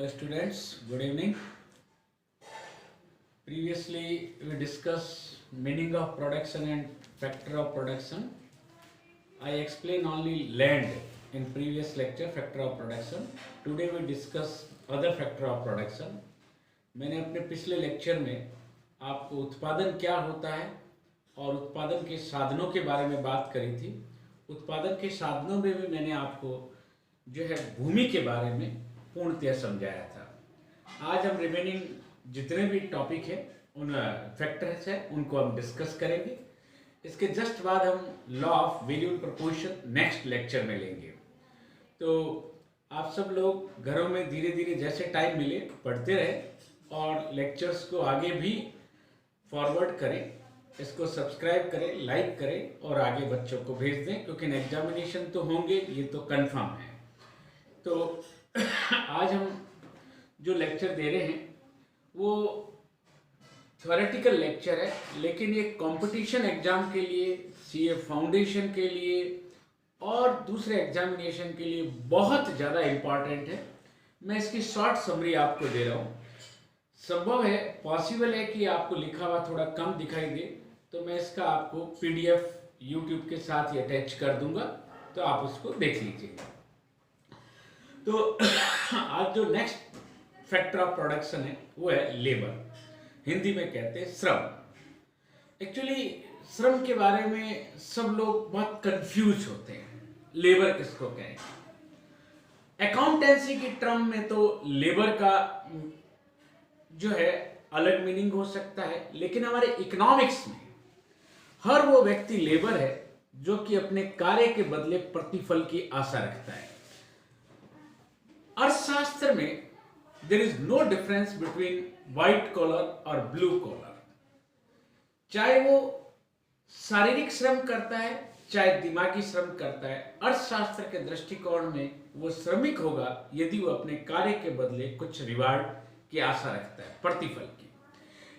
Hello students, good evening. Previously we discussed meaning of production and factor of production. I explained only land in previous lecture, factor of production. Today we discuss other factor of production. मैंने अपने पिछले lecture में आपको उत्पादन क्या होता है और उत्पादन के साधनों के बारे में बात करी थी. उत्पादन के साधनों में भी मैंने आपको जो है भूमि के बारे में पूर्णतः समझाया था. आज हम रिमेनिंग जितने भी टॉपिक है उन फैक्टर्स है उनको हम डिस्कस करेंगे. इसके जस्ट बाद हम law of value and proportion next lecture में लेंगे. तो आप सब लोग घरों में धीरे धीरे जैसे टाइम मिले पढ़ते रहे और लेक्चर्स को आगे भी फॉरवर्ड करें, इसको सब्सक्राइब करें, लाइक करें और आगे बच्चों को भेज दें, क्योंकि एग्जामिनेशन तो होंगे, ये तो कंफर्म है. तो आज हम जो लेक्चर दे रहे हैं वो थ्योरेटिकल लेक्चर है, लेकिन ये कंपटीशन एग्जाम के लिए, सीए फाउंडेशन के लिए और दूसरे एग्जामिनेशन के लिए बहुत ज़्यादा इम्पॉर्टेंट है. मैं इसकी शॉर्ट समरी आपको दे रहा हूँ. संभव है, पॉसिबल है कि आपको लिखा हुआ थोड़ा कम दिखाई दे, तो मैं इसका आपको पीडीएफ यूट्यूब के साथ ही अटैच कर दूंगा, तो आप उसको देख लीजिएगा. तो आज जो नेक्स्ट फैक्टर ऑफ प्रोडक्शन है वो है लेबर. हिंदी में कहते हैं श्रम. एक्चुअली श्रम के बारे में सब लोग बहुत कंफ्यूज होते हैं. लेबर किसको कहें? अकाउंटेंसी की टर्म में तो लेबर का जो है अलग मीनिंग हो सकता है, लेकिन हमारे इकोनॉमिक्स में हर वो व्यक्ति लेबर है जो कि अपने कार्य के बदले प्रतिफल की आशा रखता है. अर्थशास्त्र में there is no difference between white collar और ब्लू कॉलर. चाहे वो शारीरिक श्रम करता है चाहे दिमागी श्रम करता है, अर्थशास्त्र के दृष्टिकोण में वो श्रमिक होगा यदि वो अपने कार्य के बदले कुछ रिवार्ड की आशा रखता है, प्रतिफल की.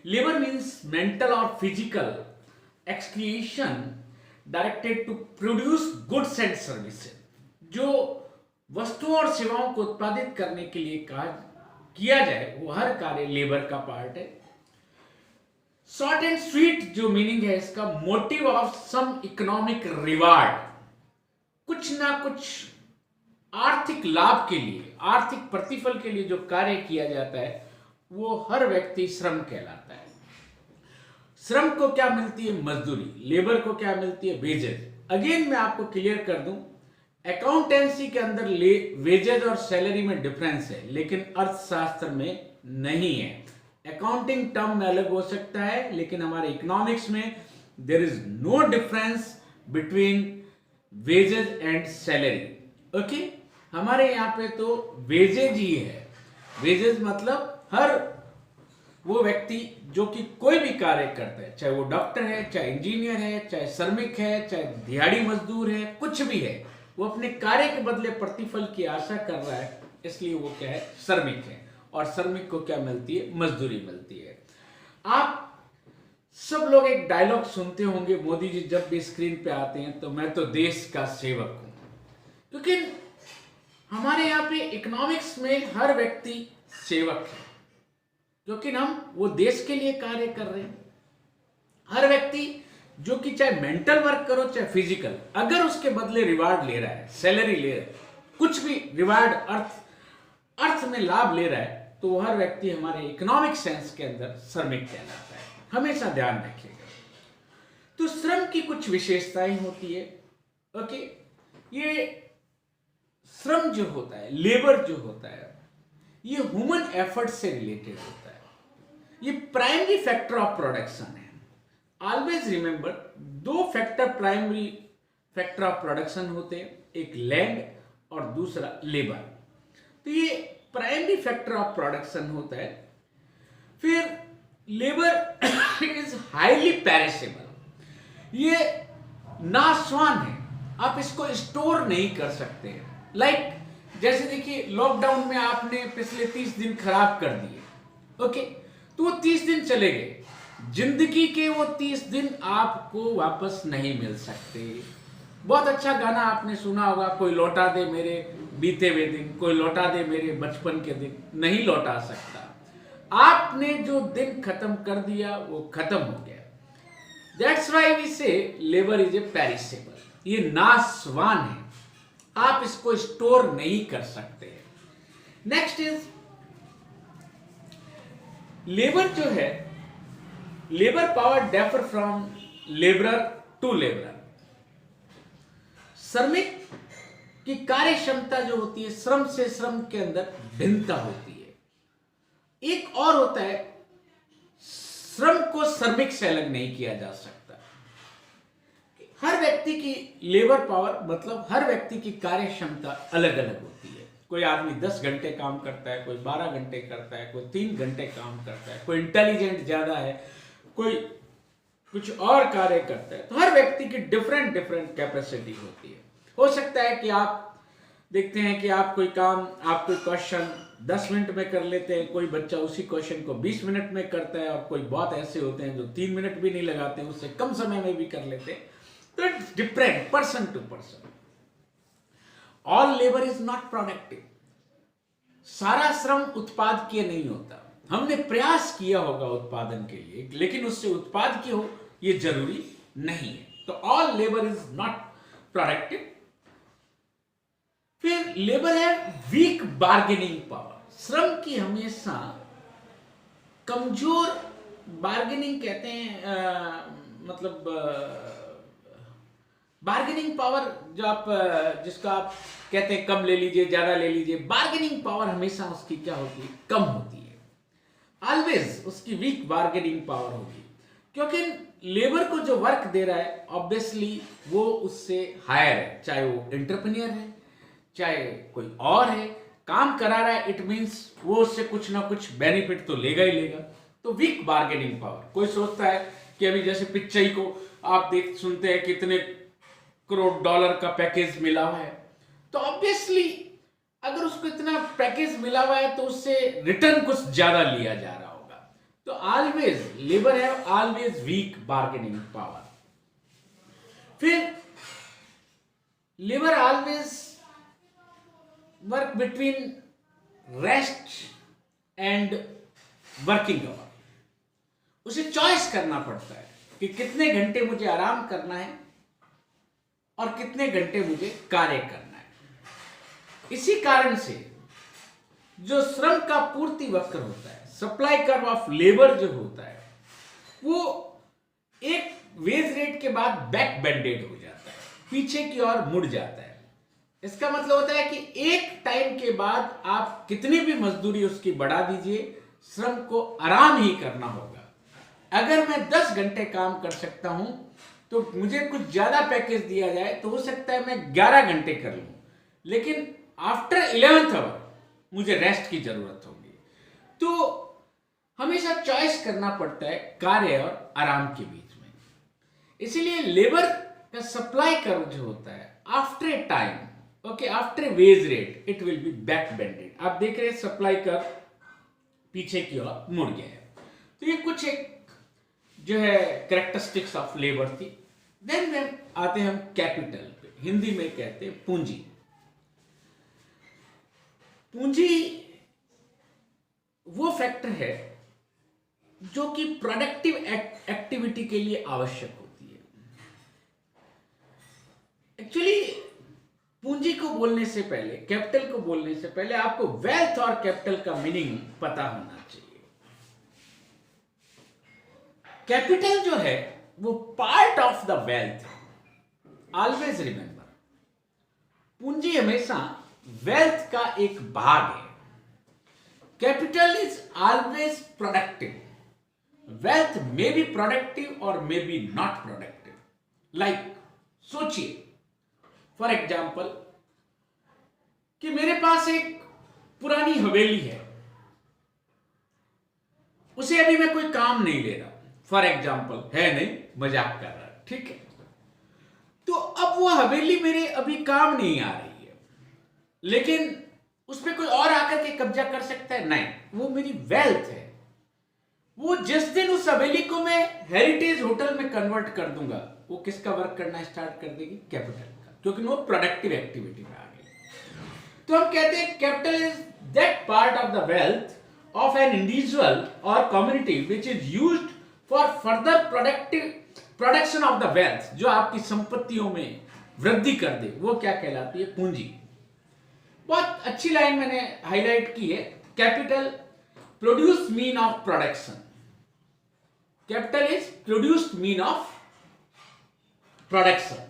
लेबर मीन्स मेंटल और physical exertion directed to produce goods and services. जो वस्तुओं और सेवाओं को उत्पादित करने के लिए किया जाए वो हर कार्य लेबर का पार्ट है. शॉर्ट एंड स्वीट जो मीनिंग है इसका, motive of some economic reward. कुछ ना कुछ आर्थिक लाभ के लिए, आर्थिक प्रतिफल के लिए जो कार्य किया जाता है वो हर व्यक्ति श्रम कहलाता है. श्रम को क्या मिलती है? मजदूरी. लेबर को क्या मिलती है? वेजेस. अगेन मैं आपको क्लियर कर दूं, अकाउंटेंसी के अंदर वेजेस और सैलरी में डिफरेंस है, लेकिन अर्थशास्त्र में नहीं है. अकाउंटिंग टर्म में अलग हो सकता है, लेकिन हमारे इकोनॉमिक्स में there is no difference between wages and salary. Okay, हमारे यहाँ पे तो वेजेज ही है. वेजेस मतलब हर वो व्यक्ति जो कि कोई भी कार्य करता है, चाहे वो डॉक्टर है, चाहे इंजीनियर है, चाहे श्रमिक है, चाहे दिहाड़ी मजदूर है, कुछ भी है, वो अपने कार्य के बदले प्रतिफल की आशा कर रहा है, इसलिए वो क्या है? श्रमिक है. और श्रमिक को क्या मिलती है? मजदूरी मिलती है. आप सब लोग एक डायलॉग सुनते होंगे, मोदी जी जब भी स्क्रीन पे आते हैं तो मैं तो देश का सेवक हूं. क्योंकि हमारे यहाँ पे इकोनॉमिक्स में हर व्यक्ति सेवक है, क्योंकि हम वो देश के लिए कार्य कर रहे हैं. हर व्यक्ति जो कि चाहे मेंटल वर्क करो चाहे फिजिकल, अगर उसके बदले रिवार्ड ले रहा है, सैलरी ले रहा है, कुछ भी रिवार्ड अर्थ में लाभ ले रहा है, तो हर व्यक्ति हमारे इकोनॉमिक सेंस के अंदर श्रमिक कहलाता है. हमेशा ध्यान रखिएगा. तो श्रम की कुछ विशेषताएं होती है. ओके, ये श्रम जो होता है, लेबर जो होता है, ये ह्यूमन एफर्ट से रिलेटेड होता है. ये प्राइमरी फैक्टर ऑफ प्रोडक्शन है. ऑलवेज रिमेंबर, दो factor primary factor of production होते हैं, एक लैंड और दूसरा लेबर. तो ये प्राइमरी फैक्टर ऑफ प्रोडक्शन होता है. फिर लेबर इज हाईली पेरिशेबल. ये नाशवान है, आप इसको स्टोर नहीं कर सकते हैं. लाइक जैसे देखिए, लॉकडाउन में आपने पिछले 30 दिन खराब कर दिए. ओके, तो वो 30 दिन चले गए. जिंदगी के वो 30 दिन आपको वापस नहीं मिल सकते. बहुत अच्छा गाना आपने सुना होगा, कोई लौटा दे मेरे बीते हुए दिन, कोई लौटा दे मेरे बचपन के दिन, नहीं लौटा सकता। आपने जो दिन खत्म कर दिया वो खत्म हो गया। दैट्स वाई वी से लेबर इज ए पेरिसेबल, ये नाशवान है, आप इसको स्टोर नहीं कर सकते। नेक्स्ट इज लेबर जो है, labour power differ from labourer to labourer. श्रमिक की कार्य क्षमता जो होती है श्रम से श्रम के अंदर भिन्नता होती है। एक और होता है, श्रम को श्रमिक से अलग नहीं किया जा सकता। हर व्यक्ति की लेबर पावर मतलब हर व्यक्ति की कार्य क्षमता अलग अलग होती है। कोई आदमी 10 घंटे काम करता है, कोई 12 घंटे करता है, कोई 3 घंटे काम करता है, कोई इंटेलिजेंट ज्यादा है, कोई कुछ और कार्य करता है। तो हर व्यक्ति की डिफरेंट डिफरेंट कैपेसिटी होती है। हो सकता है कि आप देखते हैं कि आप कोई क्वेश्चन 10 मिनट में कर लेते हैं, कोई बच्चा उसी क्वेश्चन को 20 मिनट में करता है, और कोई बहुत ऐसे होते हैं जो 3 मिनट भी नहीं लगाते, उससे कम समय में भी कर लेते हैं। तो it's different person to person. All labour is not productive, सारा श्रम उत्पाद के नहीं होता। हमने प्रयास किया होगा उत्पादन के लिए, लेकिन उससे उत्पाद की हो ये जरूरी नहीं है। तो all labour is not productive. फिर लेबर है वीक बार्गेनिंग पावर, श्रम की हमेशा कमजोर, बार्गेनिंग कहते हैं बार्गेनिंग पावर जो आप जिसका आप कहते हैं कम ले लीजिए ज्यादा ले लीजिए, बार्गेनिंग पावर हमेशा उसकी क्या होती है, कम होती है। ऑलवेज उसकी वीक बार्गेनिंग पावर होगी, क्योंकि लेबर को जो वर्क दे रहा है ऑब्वियसली वो उससे हायर है, चाहे वो एंटरप्रेन्योर है चाहे कोई और है, काम करा रहा है, इट मींस वो उससे कुछ ना कुछ बेनिफिट तो लेगा ही लेगा। तो वीक बार्गेनिंग पावर। कोई सोचता है कि अभी जैसे पिच्चई को आप सुनते हैं कितने करोड़ डॉलर का पैकेज मिला हुआ है, तो ऑब्वियसली अगर उसको इतना पैकेज मिला हुआ है तो उससे रिटर्न कुछ ज्यादा लिया जा रहा होगा। तो ऑलवेज लेबर है ऑलवेज वीक बार्गेनिंग पावर। फिर labour always work between rest and working hour. उसे चॉइस करना पड़ता है कि कितने घंटे मुझे आराम करना है और कितने घंटे मुझे कार्य करना है। इसी कारण से जो श्रम का पूर्ति वक्र होता है, सप्लाई कर्व ऑफ लेबर जो होता है, वो एक वेज रेट के बाद बैक बेंडेड हो जाता है, पीछे की ओर मुड़ जाता है। इसका मतलब होता है कि एक टाइम के बाद आप कितनी भी मजदूरी उसकी बढ़ा दीजिए, श्रम को आराम ही करना होगा। अगर मैं 10 घंटे काम कर सकता हूं तो मुझे कुछ ज्यादा पैकेज दिया जाए तो हो सकता है मैं 11 घंटे कर लूं, लेकिन आफ्टर 11th आवर मुझे रेस्ट की जरूरत होगी। तो हमेशा चॉइस करना पड़ता है कार्य और आराम के बीच में। इसीलिए लेबर का सप्लाई कर्व जो होता है after a time, okay, after wage rate it will be back bended. आप देख रहे हैं सप्लाई कर्व पीछे की ओर मुड़ गया है। तो ये कुछ एक जो है कैरेक्टरिस्टिक्स ऑफ लेबर थी। देन आते हैं हम कैपिटल पे, हिंदी में कहते हैं पूंजी। पूंजी वो फैक्टर है जो कि प्रोडक्टिव एक्टिविटी के लिए आवश्यक होती है। एक्चुअली पूंजी को बोलने से पहले, कैपिटल को बोलने से पहले आपको वेल्थ और कैपिटल का मीनिंग पता होना चाहिए। कैपिटल जो है वो पार्ट ऑफ द वेल्थ है, ऑलवेज रिमेंबर। पूंजी हमेशा वेल्थ का एक भाग है। Capital is always productive, wealth may be productive और may be not productive. Like सोचिए फॉर एग्जाम्पल कि मेरे पास एक पुरानी हवेली है, उसे अभी मैं कोई काम नहीं ले रहा, फॉर एग्जाम्पल है, नहीं मजाक कर रहा, ठीक है। तो अब वो हवेली मेरे अभी काम नहीं आ रही है, लेकिन उस पर कोई और आकर के कब्जा कर सकता है? नहीं, वो मेरी वेल्थ है। वो जिस दिन उस हवेली को मैं हेरिटेज होटल में कन्वर्ट कर दूंगा, वो किसका वर्क करना स्टार्ट कर देगी? कैपिटल का, क्योंकि वो प्रोडक्टिव एक्टिविटी में आ गई। तो हम कहते हैं capital is that part of the wealth of an individual और community which is used for further production of the wealth, जो आपकी संपत्तियों में वृद्धि कर दे, वो क्या कहलाती है? पूंजी। बहुत अच्छी लाइन मैंने हाईलाइट की है। Capital produce mean of production. Capital is produced mean of production.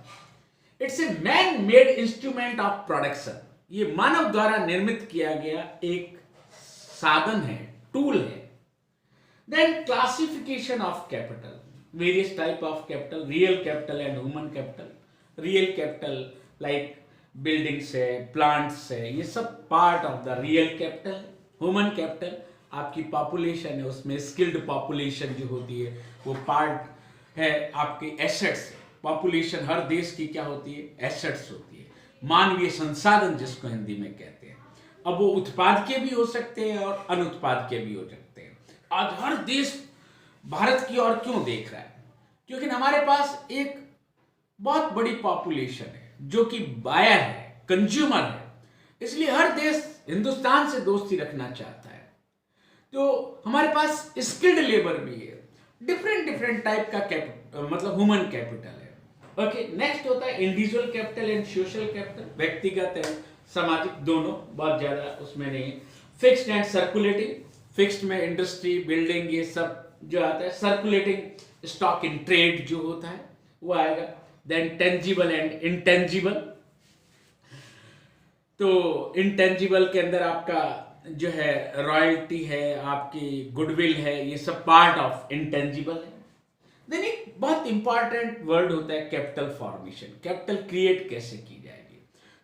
It's a man made instrument of production. ये मानव द्वारा निर्मित किया गया एक साधन है, टूल है। Then classification of capital, various type of capital, real capital and human capital. Real capital like buildings है, प्लांट्स है, ये सब part of the real capital. Human capital आपकी पॉपुलेशन है, उसमें स्किल्ड पॉपुलेशन जो होती है वो पार्ट है आपके एसेट्स। पॉपुलेशन हर देश की क्या होती है? एसेट्स होती है, मानवीय संसाधन जिसको हिंदी में कहते हैं। अब वो उत्पाद के भी हो सकते हैं और अनुत्पाद के भी हो सकते हैं। आज हर देश भारत की ओर क्यों देख रहा है? क्योंकि हमारे पास एक बहुत बड़ी पॉपुलेशन है जो कि बायर है, कंज्यूमर है, इसलिए हर देश हिंदुस्तान से दोस्ती रखना चाहता है। तो हमारे पास स्किल्ड लेबर भी है, डिफरेंट टाइप का मतलब ह्यूमन कैपिटल है। ओके, नेक्स्ट होता है individual capital and social capital. व्यक्तिगत एंड सामाजिक दोनों, बहुत ज्यादा उसमें नहीं है। Fixed and circulating. फिक्स्ड में इंडस्ट्री, बिल्डिंग, ये सब जो आता है। सर्कुलेटिंग स्टॉक इन ट्रेड जो होता है वो आएगा। Then tangible and intangible. तो इंटेंजिबल के अंदर आपका जो है रॉयल्टी है, आपकी गुडविल है, ये सब पार्ट ऑफ इंटेंजिबल है। देन एक बहुत इंपॉर्टेंट वर्ड होता है कैपिटल फॉर्मेशन। कैपिटल क्रिएट कैसे की जाएगी?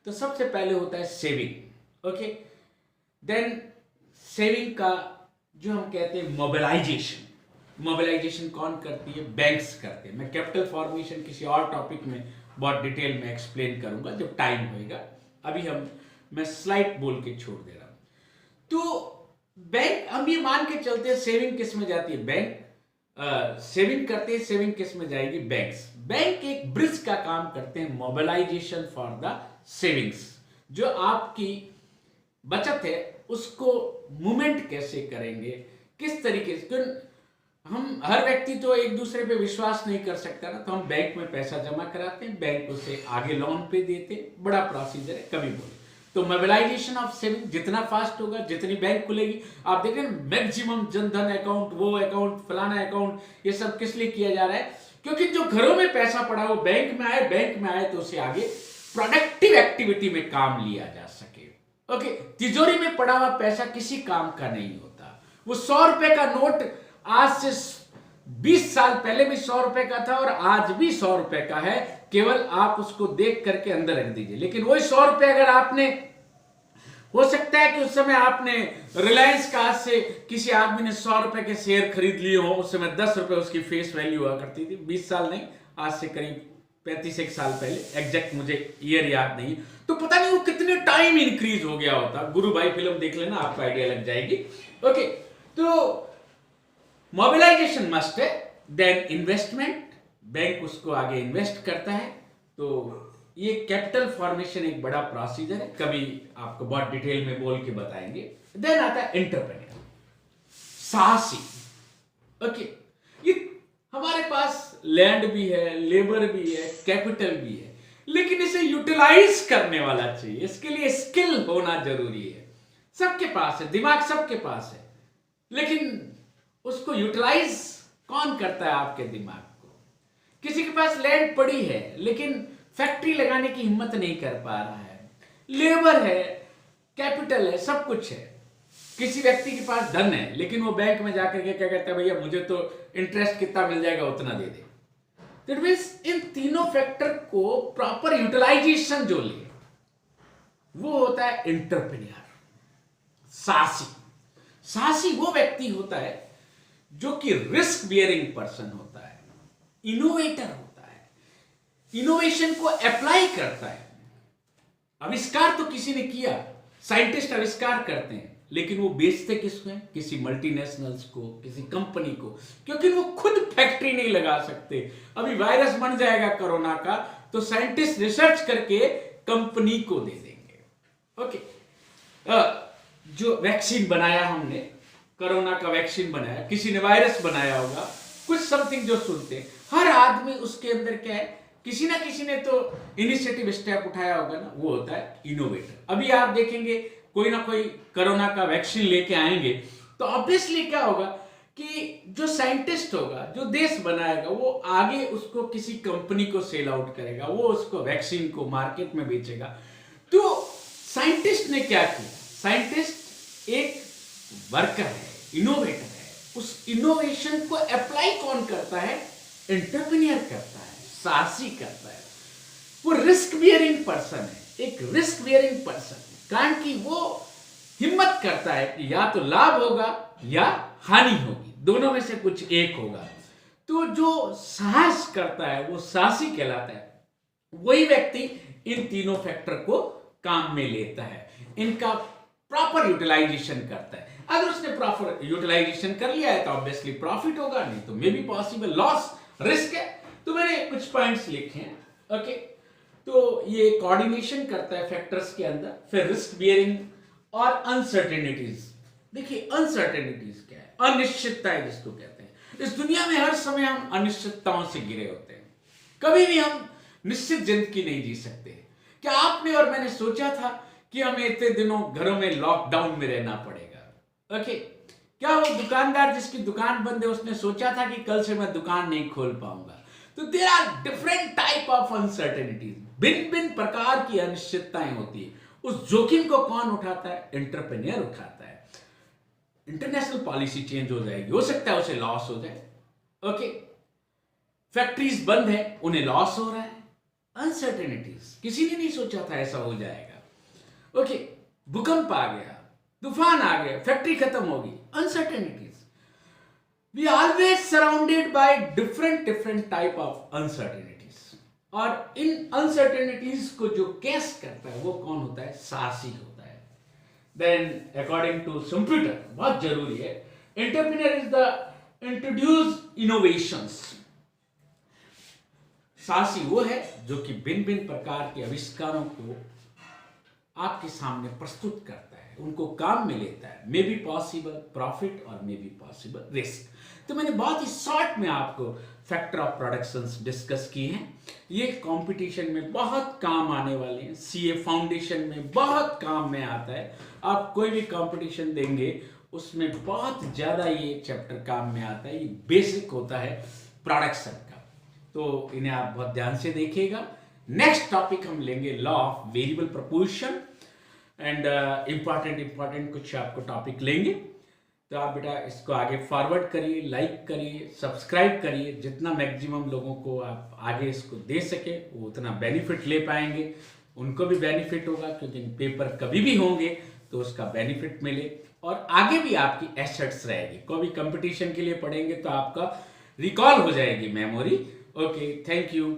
तो सबसे पहले होता है सेविंग। ओके, देन सेविंग का जो हम कहते हैं मोबिलाइजेशन। मोबिलाइजेशन कौन करती है? बैंक्स करते हैं। मैं कैपिटल फॉर्मेशन किसी और टॉपिक में बहुत डिटेल में एक्सप्लेन करूंगा जब टाइम होएगा। अभी मैं स्लाइड बोल के छोड़ दे रहा हूं। तो बैंक, हम ये मान के चलते हैं सेविंग किस में जाती है? बैंक। सेविंग करते हैं, सेविंग किस में जाएगी? बैंक्स। बैंक एक ब्रिज का काम करते हैं, मोबिलाइजेशन फॉर द सेविंग्स। जो आपकी बचत है उसको मूवमेंट कैसे करेंगे, किस तरीके से? हम हर व्यक्ति तो एक दूसरे पे विश्वास नहीं कर सकता ना, तो हम बैंक में पैसा जमा कराते हैं, बैंक उसे आगे लोन पे देते हैं। बड़ा प्रोसीजर है, कभी बोले तो मोबिलाइजेशन ऑफ सेविंग जितना फास्ट होगा, जितनी बैंक खुलेगी। आप देख रहे हैं मैक्सिमम जनधन अकाउंट, वो अकाउंट, फलाना अकाउंट, ये सब किस लिए किया जा रहा है? क्योंकि जो घरों में पैसा पड़ा वो बैंक में आए तो उसे आगे प्रोडक्टिव एक्टिविटी में काम लिया जा सके। ओके, तिजोरी में पड़ा हुआ पैसा किसी काम का नहीं होता। वो 100 रुपए का नोट आज से 20 साल पहले भी 100 रुपए का था और आज भी 100 रुपए का है, केवल आप उसको देख करके अंदर रख दीजिए। लेकिन वही 100 रुपए अगर आपने, हो सकता है कि उस समय आपने रिलायंस का, आज से किसी आदमी ने 100 रुपए के शेयर खरीद लिए हो, उस समय 10 रुपए उसकी फेस वैल्यू हुआ करती थी। 20 साल नहीं, आज से करीब 35 साल पहले, एग्जैक्ट मुझे ईयर याद नहीं। तो पता नहीं वो कितने टाइम इंक्रीज हो गया होता। गुरु भाई फिल्म देख लेना, आपको आइडिया लग जाएगी। ओके, तो मोबिलाइजेशन मस्ट है। देन इन्वेस्टमेंट, बैंक उसको आगे इन्वेस्ट करता है। तो ये कैपिटल फॉर्मेशन एक बड़ा प्रोसीजर है, कभी आपको बहुत डिटेल में बोल के बताएंगे। देन आता है एंटरप्रेन्योर, साहसी। ओके, ये हमारे पास लैंड भी है, लेबर भी है, कैपिटल भी है, लेकिन इसे यूटिलाइज करने वाला चाहिए। इसके लिए स्किल होना जरूरी है। सबके पास है, दिमाग सबके पास है, लेकिन उसको यूटिलाइज कौन करता है? आपके दिमाग को। किसी के पास लैंड पड़ी है लेकिन फैक्ट्री लगाने की हिम्मत नहीं कर पा रहा है, लेबर है, कैपिटल है, सब कुछ है। किसी व्यक्ति के पास धन है लेकिन वो बैंक में जाकर के क्या कहता है, भैया मुझे तो इंटरेस्ट कितना मिल जाएगा उतना दे दे। दैट मींस इन तीनों फैक्टर को प्रॉपर यूटिलाइजेशन जो ले, वो होता है एंटरप्रेन्योर, साहसी। साहसी वो व्यक्ति होता है जो कि रिस्क बियरिंग पर्सन होता है, इनोवेटर होता है, इनोवेशन को अप्लाई करता है। आविष्कार तो किसी ने किया, साइंटिस्ट आविष्कार करते हैं, लेकिन वो बेचते किसको हैं? किसी मल्टीनेशनल्स को, किसी कंपनी को, क्योंकि वो खुद फैक्ट्री नहीं लगा सकते। अभी वायरस बन जाएगा कोरोना का, तो साइंटिस्ट रिसर्च करके कंपनी को दे देंगे। ओके, जो वैक्सीन बनाया हमने, कोरोना का वैक्सीन बनाया, किसी ने वायरस बनाया होगा, कुछ समथिंग जो सुनते हैं, हर आदमी उसके अंदर क्या है, किसी ना किसी ने तो इनिशिएटिव स्टेप उठाया होगा ना, वो होता है इनोवेटर। अभी आप देखेंगे कोई ना कोई कोरोना का वैक्सीन लेके आएंगे तो ऑब्वियसली क्या होगा कि जो साइंटिस्ट होगा, जो देश बनाएगा, वो आगे उसको किसी कंपनी को सेल आउट करेगा, वो उसको वैक्सीन को मार्केट में बेचेगा। तो साइंटिस्ट ने क्या किया, साइंटिस्ट एक वर्कर है, इनोवेटर है। उस इनोवेशन को अप्लाई कौन करता है, एंटरप्रेन्योर करता है, साहसी करता है। वो रिस्क बियरिंग पर्सन है, एक रिस्क बियरिंग पर्सन, कारण कि वो हिम्मत करता है कि या तो लाभ होगा या हानि होगी, दोनों में से कुछ एक होगा। तो जो साहस करता है वो साहसी कहलाता है। वही व्यक्ति इन तीनों फैक्टर को काम में लेता है, इनका प्रॉपर यूटिलाइजेशन करता है। अगर उसने प्रॉपर यूटिलाइजेशन कर लिया है तो ऑब्वियसली प्रॉफिट होगा, नहीं तो may be possible loss, risk है। तो मैंने कुछ पॉइंट्स लिखे हैं। ओके, तो ये कोऑर्डिनेशन करता है फैक्टर्स के अंदर, फिर रिस्क बियरिंग और अनसर्टेनिटीज। देखिए अनसर्टेनिटीज क्या है, अनिश्चितता है जिसको कहते हैं। इस दुनिया में हर समय हम अनिश्चितताओं से घिरे होते हैं, कभी भी हम निश्चित जिंदगी नहीं जी सकते। क्या आपने और मैंने सोचा था कि हमें इतने दिनों घरों में लॉकडाउन में रहना पड़ेगा? ओके, क्या वो दुकानदार जिसकी दुकान बंद है उसने सोचा था कि कल से मैं दुकान नहीं खोल पाऊंगा? तो there are different type of uncertainties, भिन्न भिन्न प्रकार की अनिश्चितताएं होती है। उस जोखिम को कौन उठाता है, एंटरप्रेन्योर उठाता है। इंटरनेशनल पॉलिसी चेंज हो जाएगी, हो सकता है उसे लॉस हो जाए। ओके, फैक्ट्रीज बंद है, उन्हें लॉस हो रहा है। अनसर्टेनिटीज, किसी ने नहीं सोचा था ऐसा हो जाएगा। ओके, भूकंप आ गया, तूफान आ गया, फैक्ट्री खत्म होगी, uncertainties. We always surrounded by different type of uncertainties. और इन अनसर्टेनिटीज को जो कैश करता है वो कौन होता है, साहसी होता है। देन अकॉर्डिंग टू कंप्यूटर, बहुत जरूरी है, entrepreneur is the introduce innovations. साहसी वो है जो कि भिन्न भिन्न प्रकार के आविष्कारों को आपके सामने प्रस्तुत करता है, उनको काम में लेता है। मे बी पॉसिबल प्रॉफिट और मे बी पॉसिबल रिस्क। तो मैंने बहुत ही शॉर्ट में आपको फैक्टर ऑफ प्रोडक्शंस डिस्कस किए हैं। ये कंपटीशन में बहुत काम आने वाले हैं, सीए फाउंडेशन में बहुत काम में आता है। आप कोई भी कंपटीशन देंगे उसमें बहुत ज़्यादा ये चैप्टर काम में आता है। ये बेसिक होता है प्रोडक्शन का, तो इन्हें आप बहुत ध्यान से देखिएगा। नेक्स्ट टॉपिक हम लेंगे law of variable proportion and important कुछ आपको टॉपिक लेंगे। तो आप बेटा इसको आगे फॉरवर्ड करिए, लाइक करिए, सब्सक्राइब करिए। जितना मैक्सिमम लोगों को आप आगे इसको दे सके वो उतना बेनिफिट ले पाएंगे, उनको भी बेनिफिट होगा, क्योंकि पेपर कभी भी होंगे तो उसका बेनिफिट मिले और आगे भी आपकी एसेट्स रहेगी। कोई भी कंपटीशन के लिए पढ़ेंगे तो आपका रिकॉल हो जाएगी मेमोरी। Okay, thank you.